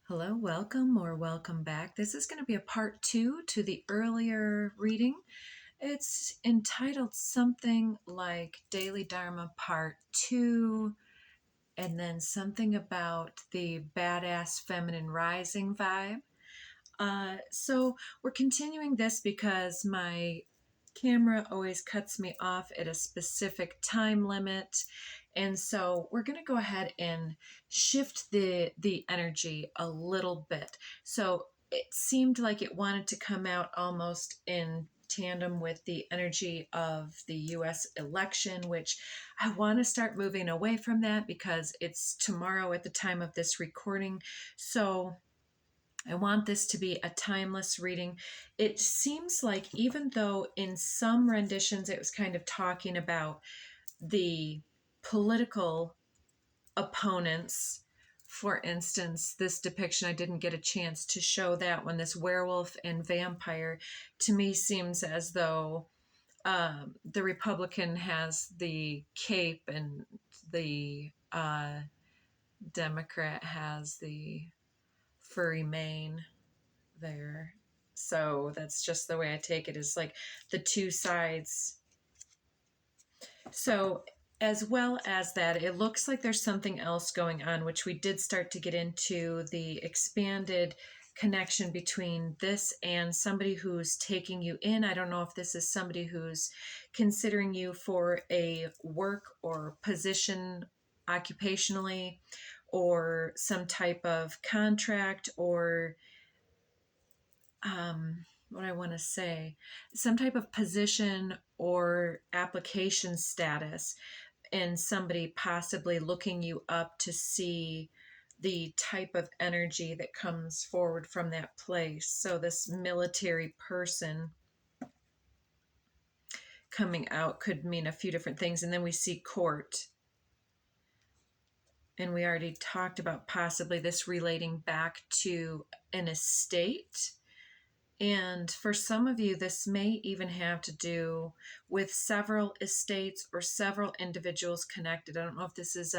Hello, welcome or welcome back. This is going to be a part 2 to the earlier reading. It's entitled something like Daily Dharma Part 2, and then something about the badass feminine rising vibe. So we're continuing this because my camera always cuts me off at a specific time limit. And so we're going to go ahead and shift the energy a little bit. So it seemed like it wanted to come out almost in tandem with the energy of the US election, which I want to start moving away from that because it's tomorrow at the time of this recording. So I want this to be a timeless reading. It seems like even though in some renditions it was kind of talking about the political opponents, for instance, this depiction, I didn't get a chance to show that one, this werewolf and vampire, to me seems as though the Republican has the cape and the Democrat has the furry mane there. So that's just the way I take it, is like the two sides. So as well as that, it looks like there's something else going on, which we did start to get into, the expanded connection between this and somebody who's taking you in. I don't know if this is somebody who's considering you for a work or position occupationally, or some type of contract, or what I want to say, some type of position or application status, and somebody possibly looking you up to see the type of energy that comes forward from that place. So this military person coming out could mean a few different things. And then we see court. And we already talked about possibly this relating back to an estate. And for some of you, this may even have to do with several estates or several individuals connected. I don't know if this is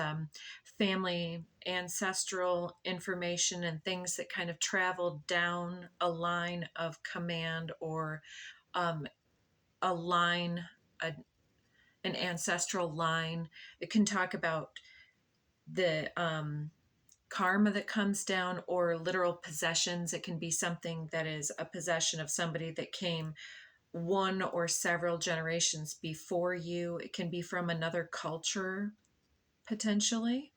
family, ancestral information and things that kind of travel down a line of command, or a line, an ancestral line. It can talk about the karma that comes down, or literal possessions. It can be something that is a possession of somebody that came one or several generations before you. It can be from another culture, potentially.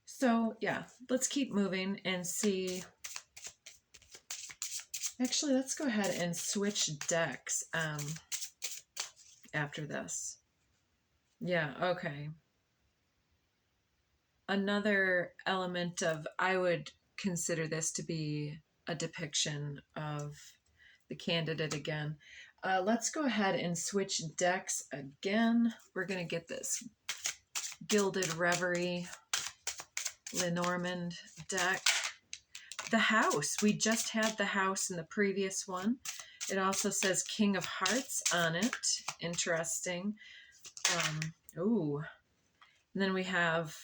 So yeah, let's keep moving and see. Actually, let's go ahead and switch decks after this. Yeah, okay. Another element of, I would consider this to be a depiction of the candidate again. Let's go ahead and switch decks again. We're going to get this Gilded Reverie Lenormand deck. The House. We just had the House in the previous one. It also says King of Hearts on it. Interesting. Ooh. And then we have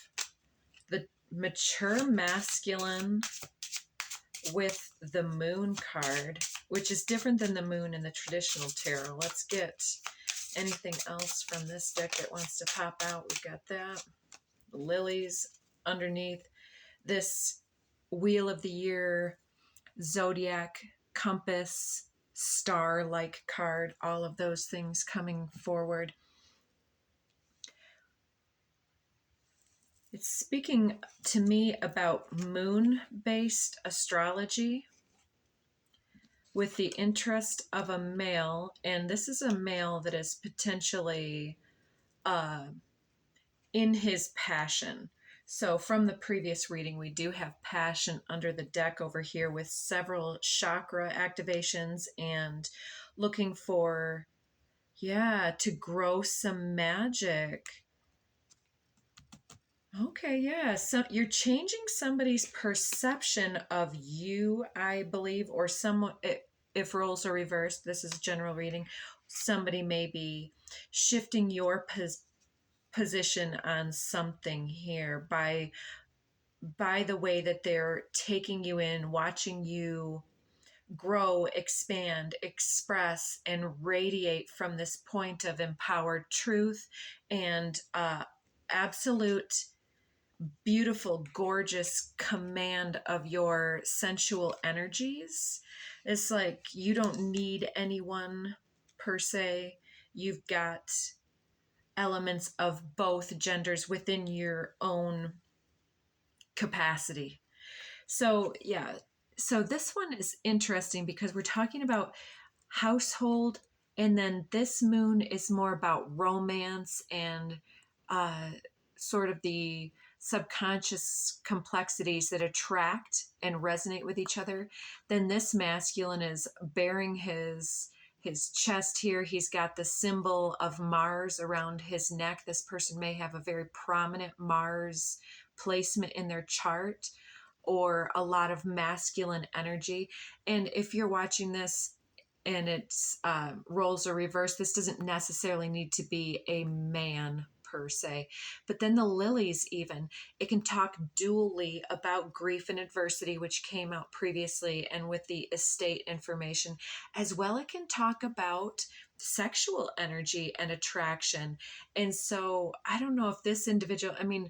the Mature Masculine with the Moon card, which is different than the Moon in the traditional tarot. Let's get anything else from this deck that wants to pop out. We've got that. The lilies underneath. This Wheel of the Year, Zodiac, Compass, Star-like card. All of those things coming forward. It's speaking to me about moon-based astrology with the interest of a male, and this is a male that is potentially in his passion. So from the previous reading, we do have passion under the deck over here with several chakra activations and looking for, to grow some magic. Okay, yeah. So you're changing somebody's perception of you, I believe, or someone, if roles are reversed, this is general reading, somebody may be shifting your position on something here by by the way that they're taking you in, watching you grow, expand, express, and radiate from this point of empowered truth and absolute, beautiful, gorgeous command of your sensual energies. It's like you don't need anyone per se. You've got elements of both genders within your own capacity. So, yeah. So, this one is interesting because we're talking about household, and then this moon is more about romance and uh, sort of the subconscious complexities that attract and resonate with each other. Then this masculine is bearing his chest here. He's got the symbol of Mars around his neck. This person may have a very prominent Mars placement in their chart, or a lot of masculine energy. And if you're watching this and it's roles are reversed, this doesn't necessarily need to be a man per se. But then the lilies, even, it can talk dually about grief and adversity, which came out previously, and with the estate information as well. It can talk about sexual energy and attraction. And so I don't know if this individual, I mean,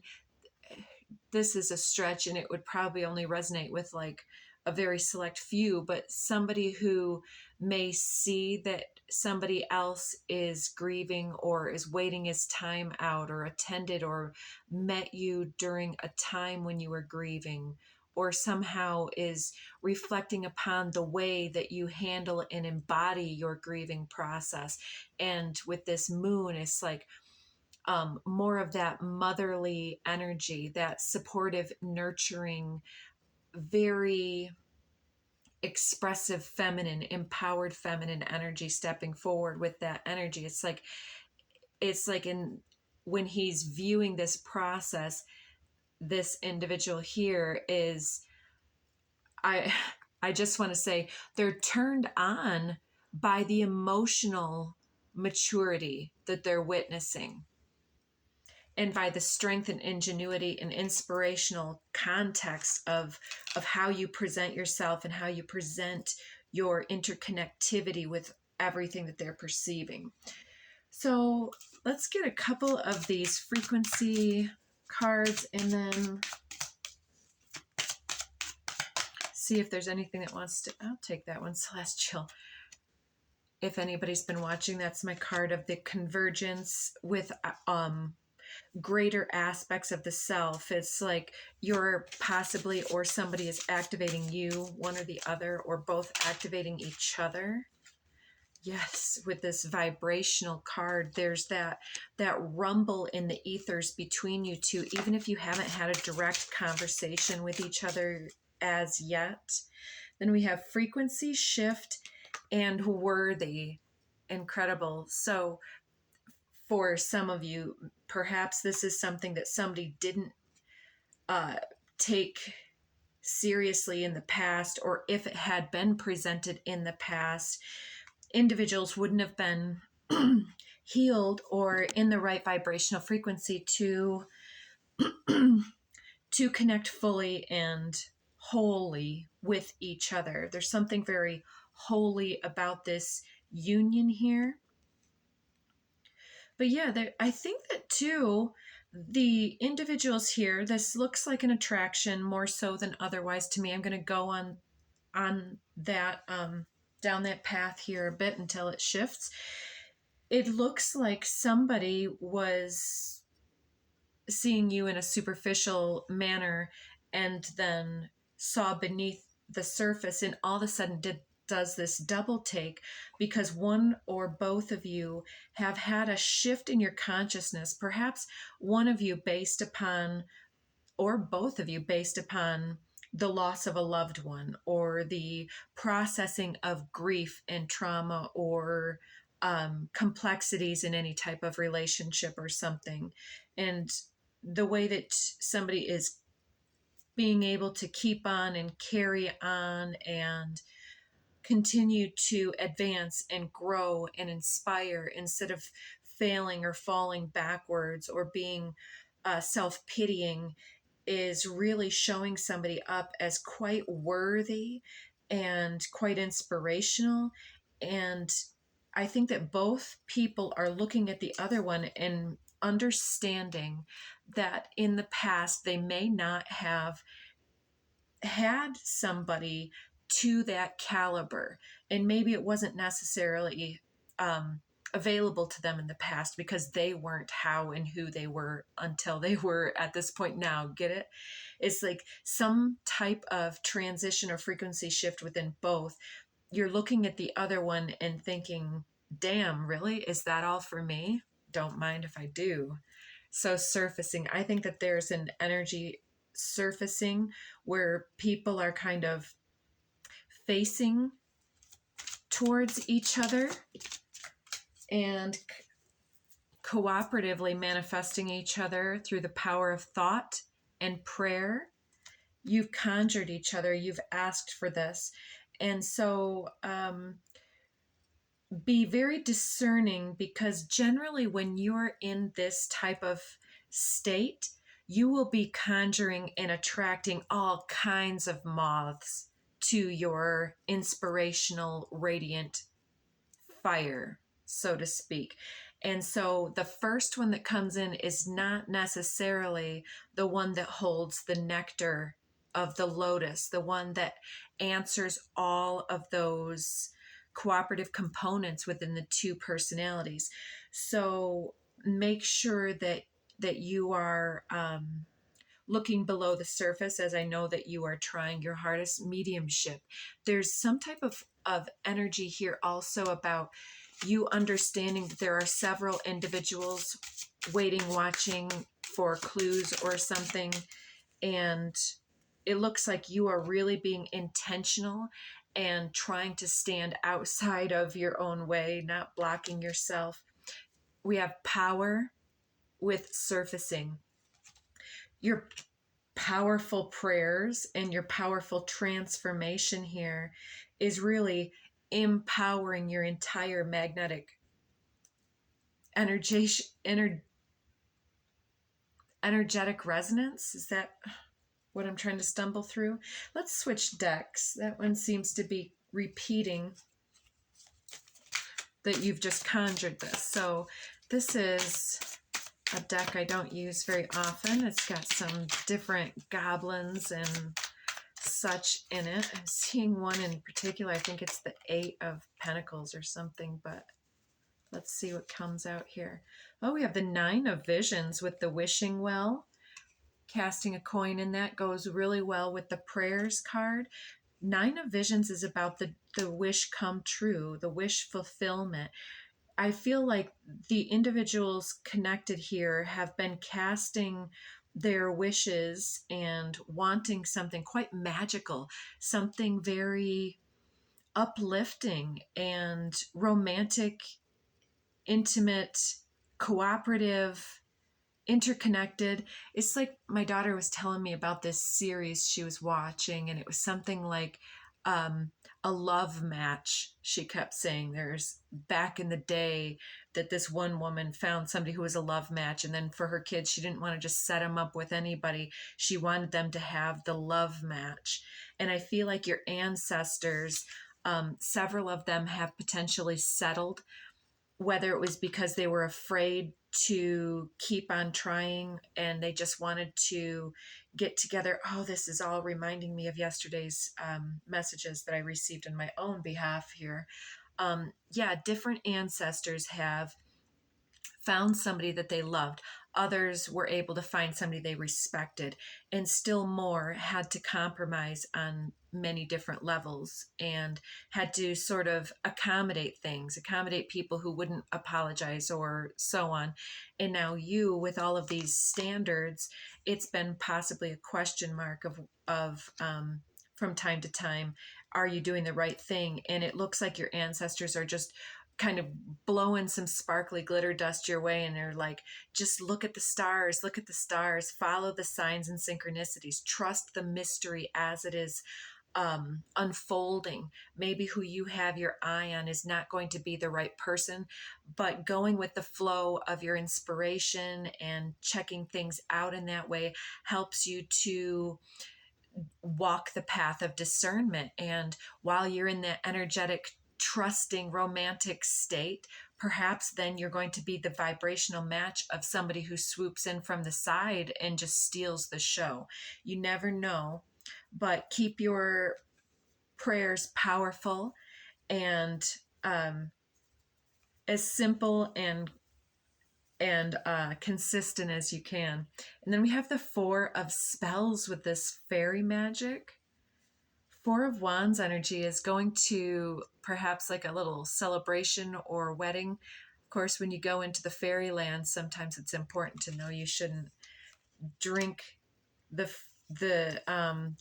this is a stretch and it would probably only resonate with like a very select few, but somebody who may see that somebody else is grieving or is waiting his time out, or attended or met you during a time when you were grieving, or somehow is reflecting upon the way that you handle and embody your grieving process. And with this moon, it's like more of that motherly energy, that supportive, nurturing, very expressive feminine, empowered feminine energy stepping forward with that energy. It's like in when he's viewing this process, this individual here is, I I just want to say, they're turned on by the emotional maturity that they're witnessing, and by the strength and ingenuity and inspirational context of how you present yourself and how you present your interconnectivity with everything that they're perceiving. So let's get a couple of these frequency cards and then see if there's anything that wants to, I'll take that one, Celestial. If anybody's been watching, that's my card of the convergence with greater aspects of the self. It's like you're possibly, or somebody is activating you, one or the other, or both activating each other. Yes, with this vibrational card, there's that rumble in the ethers between you two, even if you haven't had a direct conversation with each other as yet. Then we have frequency shift and worthy. Incredible. So for some of you, perhaps this is something that somebody didn't take seriously in the past, or if it had been presented in the past, individuals wouldn't have been healed or in the right vibrational frequency to to connect fully and wholly with each other. There's something very holy about this union here. But yeah, I think that too, the individuals here, this looks like an attraction more so than otherwise to me. I'm going to go on that down that path here a bit until it shifts. It looks like somebody was seeing you in a superficial manner and then saw beneath the surface, and all of a sudden does this double take, because one or both of you have had a shift in your consciousness, perhaps one of you based upon, or both of you based upon, the loss of a loved one, or the processing of grief and trauma, or complexities in any type of relationship or something. And the way that somebody is being able to keep on and carry on and continue to advance and grow and inspire instead of failing or falling backwards or being self-pitying, is really showing somebody up as quite worthy and quite inspirational. And I think that both people are looking at the other one and understanding that in the past they may not have had somebody to that caliber, and maybe it wasn't necessarily available to them in the past because they weren't how and who they were until they were at this point now. Get it? It's like some type of transition or frequency shift within both. You're looking at the other one and thinking, damn, really? Is that all for me? Don't mind if I do. So surfacing, I think that there's an energy surfacing where people are kind of facing towards each other and cooperatively manifesting each other through the power of thought and prayer. You've conjured each other, you've asked for this. And so be very discerning, because generally when you're in this type of state, you will be conjuring and attracting all kinds of moths to your inspirational, radiant fire, so to speak. And so the first one that comes in is not necessarily the one that holds the nectar of the lotus, the one that answers all of those cooperative components within the two personalities. So make sure that you are looking below the surface, as I know that you are trying your hardest. Mediumship. There's some type of energy here also about you understanding that there are several individuals waiting, watching for clues or something. And it looks like you are really being intentional and trying to stand outside of your own way, not blocking yourself. We have power with surfacing. Your powerful prayers and your powerful transformation here is really empowering your entire magnetic energetic resonance. Is that what I'm trying to stumble through? Let's switch decks. That one seems to be repeating that you've just conjured this. So this is a deck I don't use very often. It's got some different goblins and such in it. I'm seeing one in particular. I think it's the 8 of Pentacles or something, but let's see what comes out here. Oh, we have the 9 of Visions with the wishing well. Casting a coin in that goes really well with the prayers card. 9 of Visions is about the wish come true, the wish fulfillment. I feel like the individuals connected here have been casting their wishes and wanting something quite magical, something very uplifting and romantic, intimate, cooperative, interconnected. It's like my daughter was telling me about this series she was watching, and it was something like a love match. She kept saying there's back in the day that this one woman found somebody who was a love match, and then for her kids, she didn't want to just set them up with anybody. She wanted them to have the love match. And I feel like your ancestors, several of them have potentially settled, whether it was because they were afraid to keep on trying and they just wanted to get together. Oh, this is all reminding me of yesterday's messages that I received on my own behalf here. Yeah, different ancestors have found somebody that they loved. Others were able to find somebody they respected, and still more had to compromise on many different levels and had to sort of accommodate things, accommodate people who wouldn't apologize or so on. And now you, with all of these standards, it's been possibly a question mark of from time to time, are you doing the right thing? And it looks like your ancestors are just kind of blowing some sparkly glitter dust your way, and they're like, just look at the stars, follow the signs and synchronicities, trust the mystery as it is unfolding. Maybe who you have your eye on is not going to be the right person, but going with the flow of your inspiration and checking things out in that way helps you to walk the path of discernment. And while you're in that energetic, trusting, romantic state, perhaps then you're going to be the vibrational match of somebody who swoops in from the side and just steals the show. You never know, but keep your prayers powerful and as simple and consistent as you can. And then we have the Four of Spells with this fairy magic. Four of Wands energy is going to perhaps like a little celebration or wedding. Of course, when you go into the fairyland, sometimes it's important to know you shouldn't drink the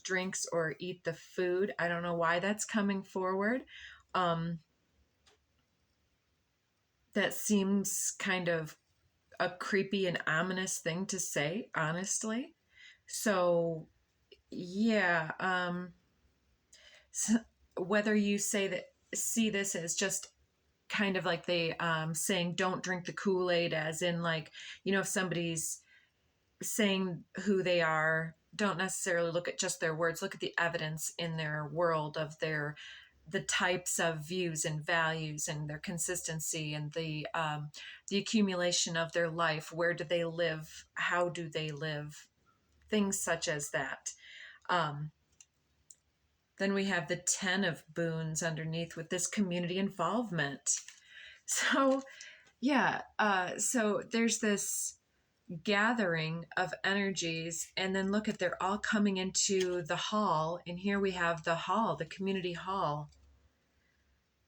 drinks or eat the food. I don't know why that's coming forward. That seems kind of a creepy and ominous thing to say, honestly. So, yeah, so whether you see this as just kind of like they saying don't drink the Kool-Aid, as in like, if somebody's saying who they are, don't necessarily look at just their words, look at the evidence in their world of the types of views and values and their consistency and the accumulation of their life. Where do they live? How do they live? Things such as that. Then we have the 10 of boons underneath with this community involvement. So yeah, so there's this gathering of energies, and then look at, they're all coming into the hall, and here we have the hall, the community hall.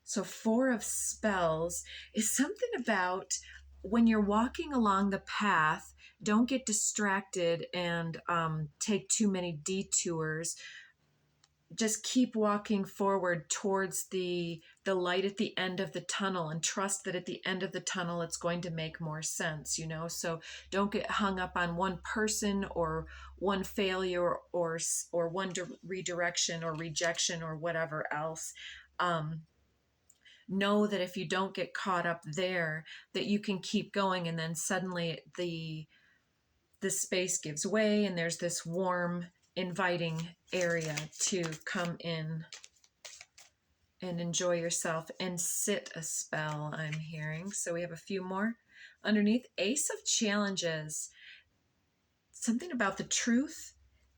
So Four of Spells is something about when you're walking along the path, don't get distracted and take too many detours. Just keep walking forward towards the light at the end of the tunnel, and trust that at the end of the tunnel it's going to make more sense, so don't get hung up on one person or one failure or one redirection or rejection or whatever else. Know that if you don't get caught up there, that you can keep going, and then suddenly the space gives way and there's this warm, inviting area to come in and enjoy yourself and sit a spell, I'm hearing. So we have a few more underneath. Ace of Challenges. Something about the truth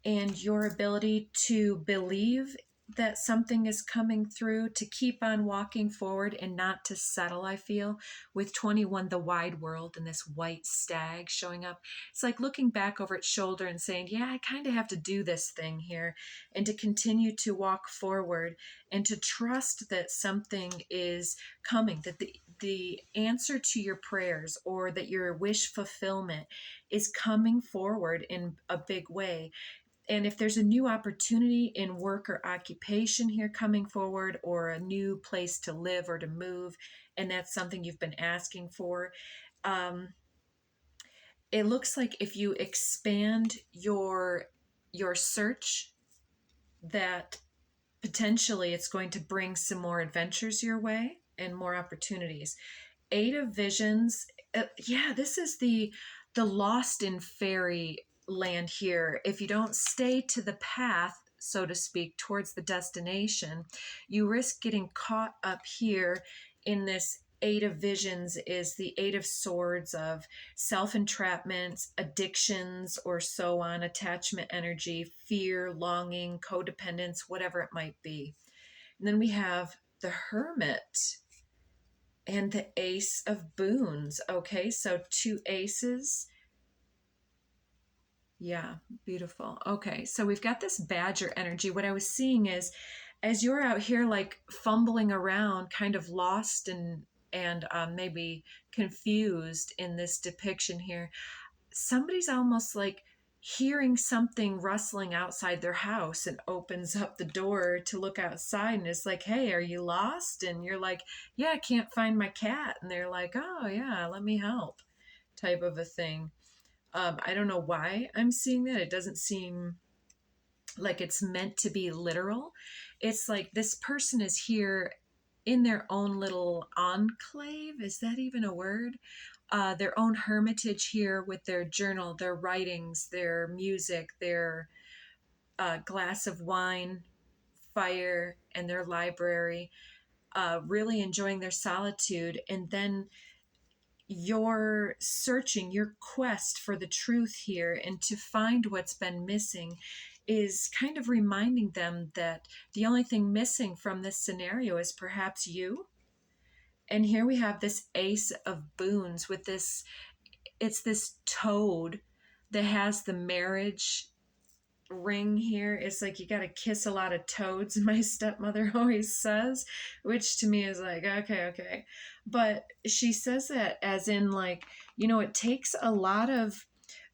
and your ability to believe that something is coming through, to keep on walking forward and not to settle, I feel. With 21, the wide world and this white stag showing up. It's like looking back over its shoulder and saying, yeah, I kind of have to do this thing here, and to continue to walk forward and to trust that something is coming, that the answer to your prayers or that your wish fulfillment is coming forward in a big way. And if there's a new opportunity in work or occupation here coming forward, or a new place to live or to move, and that's something you've been asking for, it looks like if you expand your search, that potentially it's going to bring some more adventures your way and more opportunities. Eight of Visions. This is the lost in fairy land here. If you don't stay to the path, so to speak, towards the destination, you risk getting caught up here in this. Eight of Visions is the Eight of Swords of self-entrapment, addictions, or so on, attachment energy, fear, longing, codependence, whatever it might be. And then we have the Hermit and the Ace of Boons. Okay, so two aces. Yeah, beautiful. Okay, so we've got this Badger energy. What I was seeing is, as you're out here like fumbling around, kind of lost and maybe confused in this depiction here, somebody's almost like hearing something rustling outside their house and opens up the door to look outside, and it's like, hey, are you lost? And you're like, yeah, I can't find my cat. And they're like, oh yeah, let me help, type of a thing. I don't know why I'm seeing that. It doesn't seem like it's meant to be literal. It's like this person is here in their own little enclave. Is that even a word? Their own hermitage here with their journal, their writings, their music, their glass of wine, fire, and their library, really enjoying their solitude. And then your searching, your quest for the truth here and to find what's been missing is kind of reminding them that the only thing missing from this scenario is perhaps you. And here we have this ace of boons with this, it's this toad that has the marriage ring here. It's like you got to kiss a lot of toads, my stepmother always says, which to me is like, okay. But she says that as in, like, you know, it takes a lot of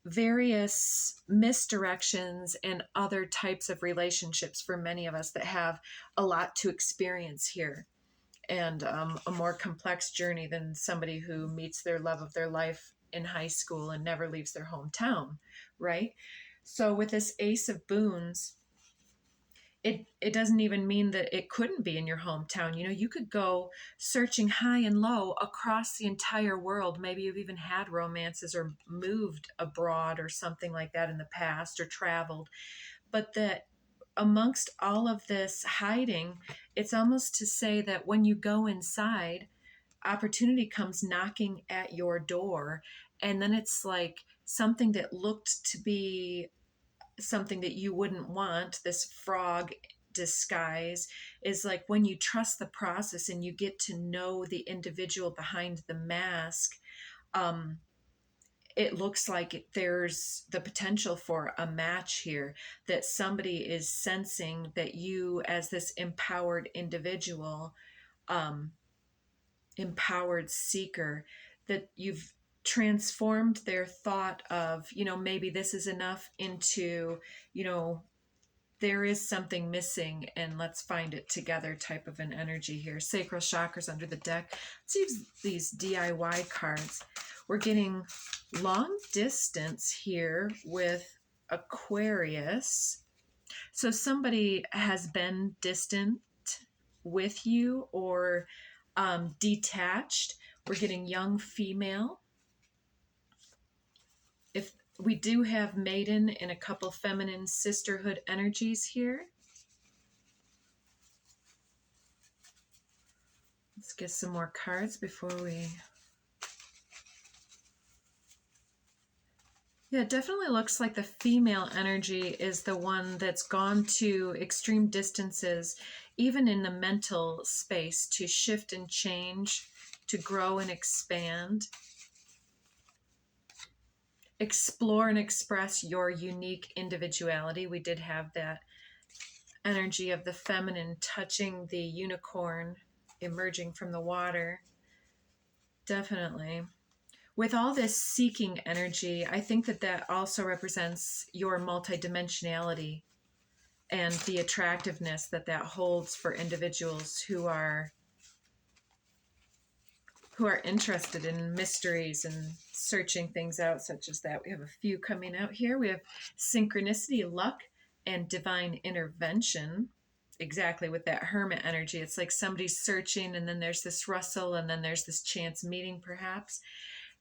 various misdirections and other types of relationships for many of us that have a lot to experience here, and a more complex journey than somebody who meets their love of their life in high school and never leaves their hometown, right? So with this ace of boons, it doesn't even mean that it couldn't be in your hometown. You know, you could go searching high and low across the entire world. Maybe you've even had romances or moved abroad or something like that in the past, or traveled. But that amongst all of this hiding, it's almost to say that when you go inside, opportunity comes knocking at your door. And then it's like something that looked to be something that you wouldn't want, this frog disguise, is like when you trust the process and you get to know the individual behind the mask. It looks like there's the potential for a match here, that somebody is sensing that you, as this empowered individual, empowered seeker, that you've transformed their thought of, you know, maybe this is enough into, you know, there is something missing and let's find it together type of an energy here. Sacral chakras under the deck. Let's use these DIY cards. We're getting long distance here with Aquarius. So somebody has been distant with you or detached. We're getting young female. If we do have maiden and a couple feminine sisterhood energies here. Let's get some more cards before we... Yeah, it definitely looks like the female energy is the one that's gone to extreme distances, even in the mental space, to shift and change, to grow and expand. Explore and express your unique individuality. We did have that energy of the feminine touching the unicorn emerging from the water. Definitely. With all this seeking energy, I think that that also represents your multidimensionality and the attractiveness that that holds for individuals who are interested in mysteries and searching things out, such as that. We have a few coming out here. We have synchronicity, luck, and divine intervention. Exactly, with that hermit energy. It's like somebody's searching and then there's this rustle and then there's this chance meeting perhaps.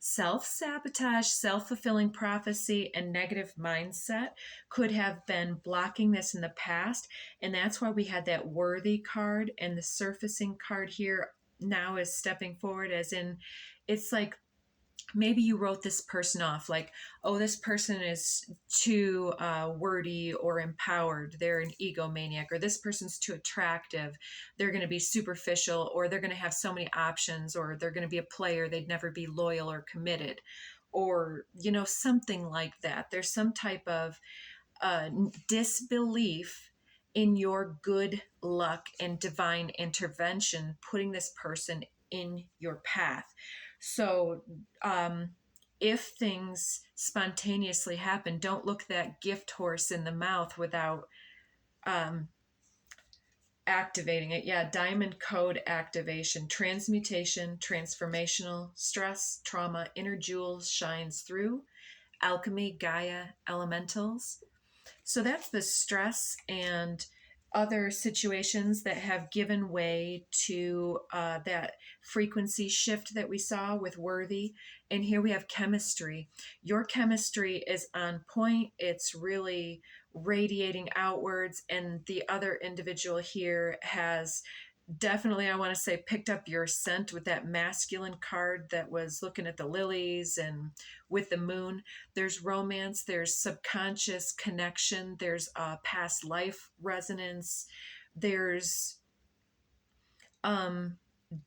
Self-sabotage, self-fulfilling prophecy, and negative mindset could have been blocking this in the past. And that's why we had that worthy card, and the surfacing card here now is stepping forward, as in, it's like maybe you wrote this person off, like, oh, this person is too wordy or empowered, they're an egomaniac, or this person's too attractive, they're going to be superficial, or they're going to have so many options, or they're going to be a player, they'd never be loyal or committed, or, you know, something like that. There's some type of disbelief in your good luck and divine intervention putting this person in your path. So if things spontaneously happen, don't look that gift horse in the mouth without activating it. Yeah, diamond code activation, transmutation, transformational, stress, trauma, inner jewels shines through, alchemy, Gaia, elementals. So that's the stress and other situations that have given way to that frequency shift that we saw with Worthy. And here we have chemistry. Your chemistry is on point. It's really radiating outwards. And the other individual here has definitely, I want to say, picked up your scent with that masculine card that was looking at the lilies and with the moon. There's romance, there's subconscious connection, there's past life resonance, there's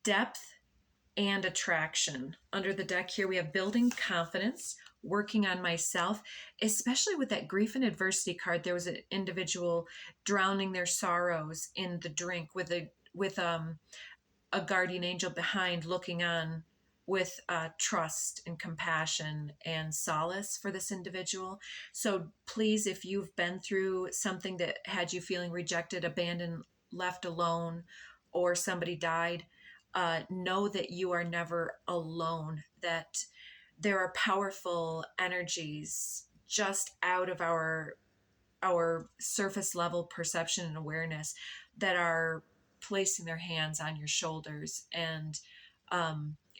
depth and attraction. Under the deck here, we have building confidence, working on myself, especially with that grief and adversity card. There was an individual drowning their sorrows in the drink with a guardian angel behind looking on with trust and compassion and solace for this individual. So please, if you've been through something that had you feeling rejected, abandoned, left alone, or somebody died, know that you are never alone, that there are powerful energies just out of our surface level perception and awareness that are placing their hands on your shoulders and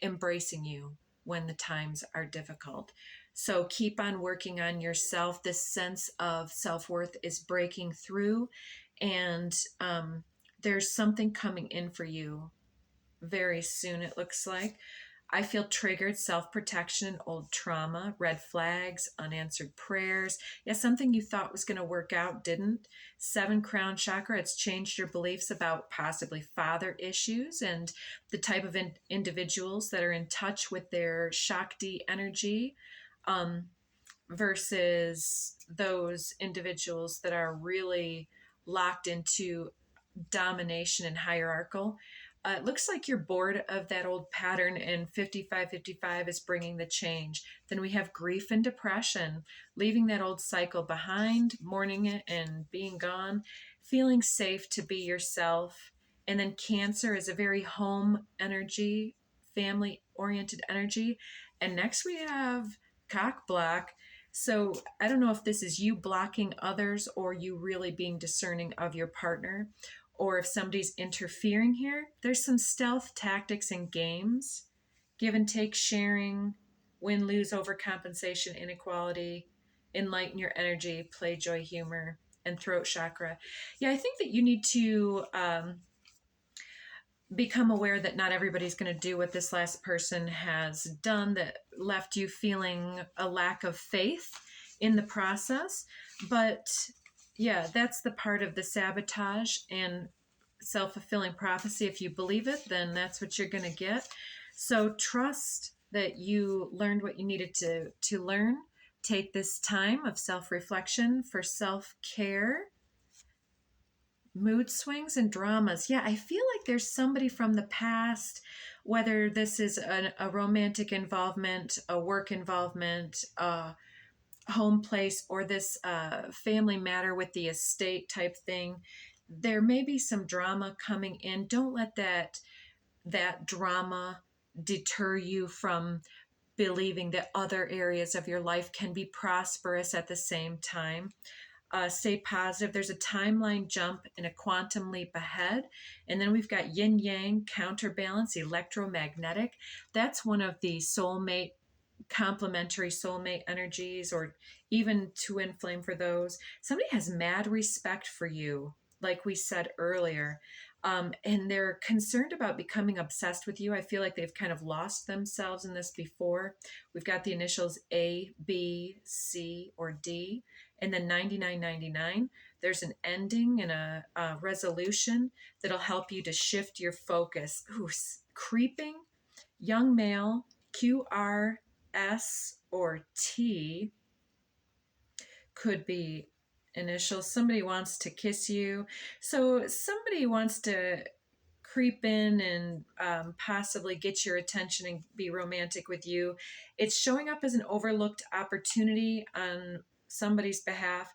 embracing you when the times are difficult. So keep on working on yourself. This sense of self-worth is breaking through, and there's something coming in for you very soon, it looks like. I feel triggered, self-protection, old trauma, red flags, unanswered prayers. Yeah, something you thought was going to work out didn't. 7 crown chakra, it's changed your beliefs about possibly father issues and the type of individuals that are in touch with their Shakti energy versus those individuals that are really locked into domination and hierarchical. It looks like you're bored of that old pattern, and 5555 is bringing the change. Then we have grief and depression, leaving that old cycle behind, mourning it and being gone, feeling safe to be yourself. And then Cancer is a very home energy, family oriented energy. And next we have cock block. So I don't know if this is you blocking others or you really being discerning of your partner, or if somebody's interfering here. There's some stealth tactics and games, give and take, sharing, win, lose, overcompensation, inequality, enlighten your energy, play, joy, humor, and throat chakra. Yeah, I think that you need to become aware that not everybody's going to do what this last person has done that left you feeling a lack of faith in the process. But yeah, that's the part of the sabotage and self-fulfilling prophecy. If you believe it, then that's what you're going to get. So trust that you learned what you needed to learn. Take this time of self-reflection for self-care. Mood swings and dramas. Yeah, I feel like there's somebody from the past, whether this is a romantic involvement, a work involvement, home place, or this family matter with the estate type thing. There may be some drama coming in. Don't let that drama deter you from believing that other areas of your life can be prosperous at the same time. Stay positive. There's a timeline jump and a quantum leap ahead. And then we've got yin yang, counterbalance, electromagnetic. That's one of the complementary soulmate energies, or even twin flame for those. Somebody has mad respect for you, like we said earlier. And they're concerned about becoming obsessed with you. I feel like they've kind of lost themselves in this before. We've got the initials A, B, C, or D. And then 9999, there's an ending and a resolution that'll help you to shift your focus. Ooh, creeping, young male, QR, S, or T could be initials. Somebody wants to kiss you. So somebody wants to creep in and possibly get your attention and be romantic with you. It's showing up as an overlooked opportunity on somebody's behalf,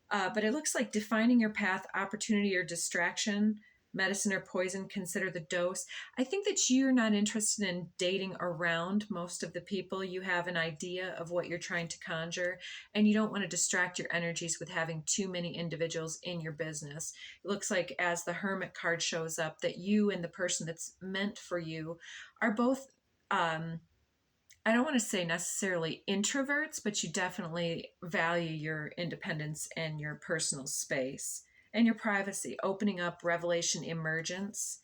but it looks like defining your path, opportunity, or distraction medicine or poison, consider the dose. I think that you're not interested in dating around most of the people. You have an idea of what you're trying to conjure, and you don't want to distract your energies with having too many individuals in your business. It looks like, as the Hermit card shows up, that you and the person that's meant for you are both, I don't want to say necessarily introverts, but you definitely value your independence and your personal space and your privacy, opening up, revelation, emergence,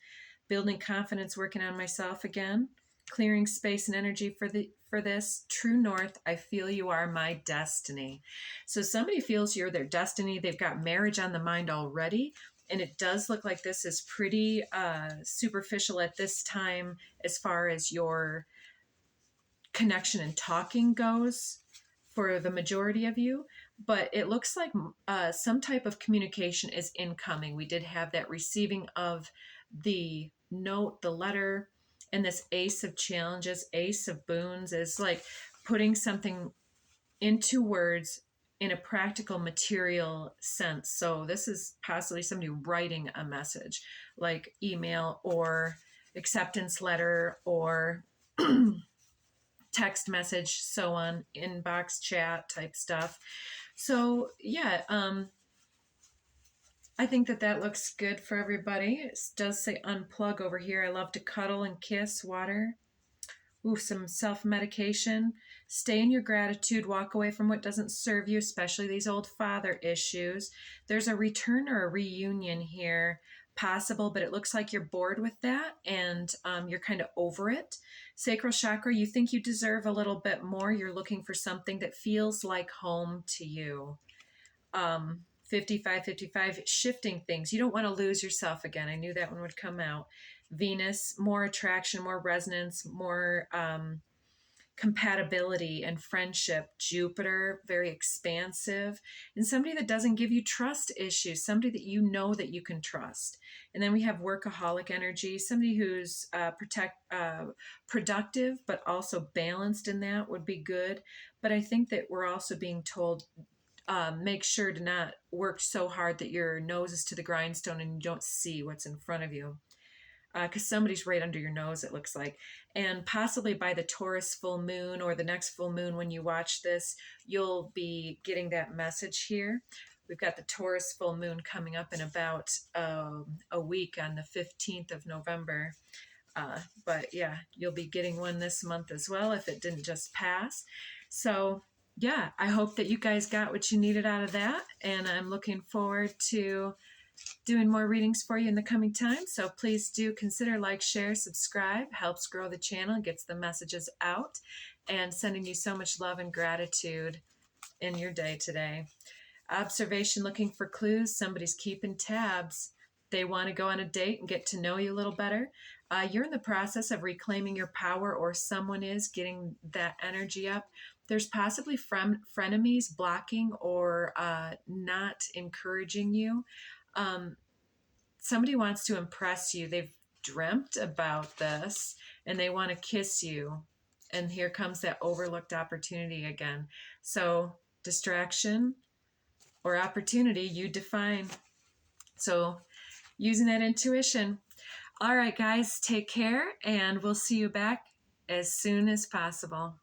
building confidence, working on myself again, clearing space and energy for this true north. I feel you are my destiny. So somebody feels you're their destiny. They've got marriage on the mind already. And it does look like this is pretty superficial at this time as far as your connection and talking goes for the majority of you, but it looks like some type of communication is incoming. We did have that receiving of the note, the letter, and this Ace of Challenges, Ace of Boons is like putting something into words in a practical material sense. So this is possibly somebody writing a message like email or acceptance letter or text message, so on, inbox chat type stuff. So yeah, I think that looks good for everybody. It does say unplug over here. I love to cuddle and kiss, water. Ooh, some self-medication. Stay in your gratitude. Walk away from what doesn't serve you, especially these old father issues. There's a return or a reunion here possible, but it looks like you're bored with that and you're kind of over it. Sacral chakra, you think you deserve a little bit more. You're looking for something that feels like home to you. 55, shifting things. You don't want to lose yourself again. I knew that one would come out. Venus, more attraction, more resonance, more compatibility and friendship. Jupiter, very expansive, and somebody that doesn't give you trust issues, somebody that you know that you can trust. And then we have workaholic energy, somebody who's productive but also balanced in that would be good. But I think that we're also being told, make sure to not work so hard that your nose is to the grindstone and you don't see what's in front of you. Because somebody's right under your nose, it looks like. And possibly by the Taurus full moon or the next full moon when you watch this, you'll be getting that message here. We've got the Taurus full moon coming up in about a week on the 15th of November. But yeah, you'll be getting one this month as well if it didn't just pass. So yeah, I hope that you guys got what you needed out of that. And I'm looking forward to doing more readings for you in the coming time. So please do consider like, share, subscribe. Helps grow the channel, gets the messages out, and sending you so much love and gratitude in your day today. Observation, looking for clues. Somebody's keeping tabs. They want to go on a date and get to know you a little better. You're in the process of reclaiming your power, or someone is getting that energy up. There's possibly frenemies blocking or not encouraging you. Somebody wants to impress you. They've dreamt about this and they want to kiss you. And here comes that overlooked opportunity again. So distraction or opportunity, you define. So using that intuition. All right, guys, take care and we'll see you back as soon as possible.